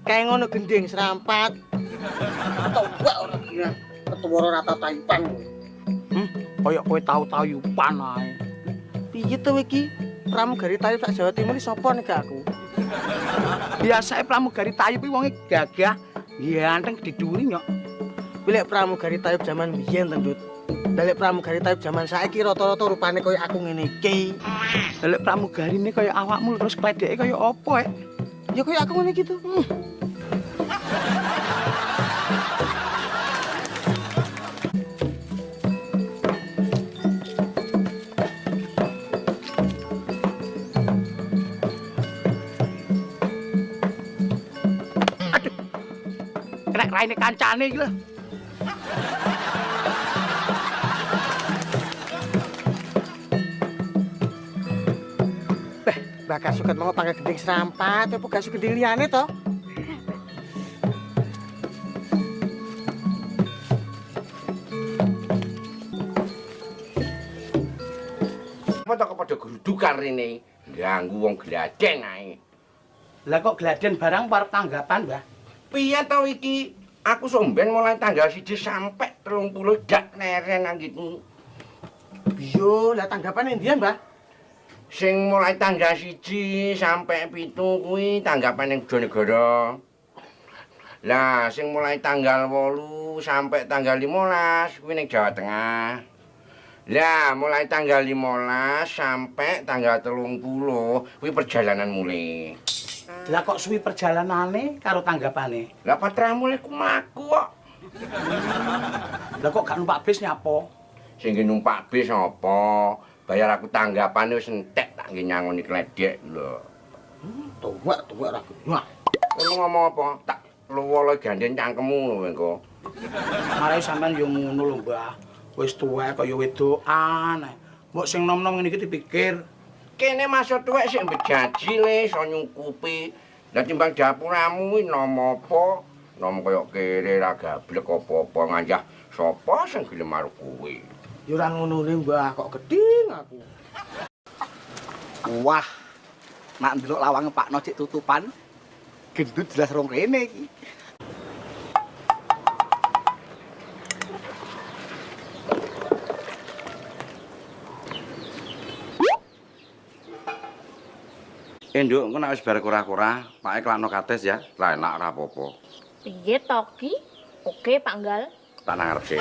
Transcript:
Kayak ngono gending serampat. Atau gak ora kira ketua rata tayupan. Kayak kowe tau-tayupan ae. Piye to iki? Pramugari tayub sak Jawa Timur iki sapa nek gak aku? Biasane pramugari tayub kuwi wonge gagah, ganteng gedhe dhuwur nyok. Kuwi lek pramugari tayub jaman biyen tendut. Lek pramugari tayub jaman saiki rata-rata rupane koyo aku ngene iki. Lek pramugarine kaya awakmu terus kledeke kaya apa, Ya koyo aku ngene iki to. Nek raine kancane iki lho. Bakal suket mau pakai gending serampat, apa gak suket gending liyane to? Apa to kepada gerudukan rene ganggu wong gladen ae. Lah kok gladen barang parep tanggapan, Mbah? Piye to iki? Aku somben mulai tanggal 1 sampai 30 dak neren anggitmu. Yo, lah tanggapane ndian, Mbah? Sing mulai tanggal 1 sampai 7 kuwi tanggapan ning Bojonegoro. Lah sing mulai tanggal 8 sampai tanggal 15 kuwi ning Jawa Tengah. Lah mulai tanggal 15 sampai tanggal 30 kuwi perjalanan mulai. Lah kok suwi perjalanane karo tanggapane? Lah patramu lek mlaku kok. Lah kok gak numpak bis nyapa? Sing numpak bis apa? Bayar aku tanggapane wis entek tak nggih nyangoni kledek lho. Tuwek ra genah. Kowe ngomong apa? Tak luwo gandeng cangkemmu lho engko. Marai sampean yo ngono lho, Mbah. Wis tuwek kaya wedokan. Mbok sing nom-nom ngene iki dipikir. Kene maksud tuwek sik bejaji le iso nyukupi. Lah timbang dapuramu kuwi nom apa? Nom kaya kere ra gablek apa-apa nganjah sapa sing gelem karo kowe. Ya ora ngonone, Mbah, kok geding aku. Wah. Nak ndelok lawange Pakno cek tutupan. Gendut jelas rong rene iki. Nduk, engko nek wis bar kura-kura, pake kelakno kates ya. Lah enak ora apa-apa. Piye to ki? Oke, Pak Nggal. Tak nang ngarep sik.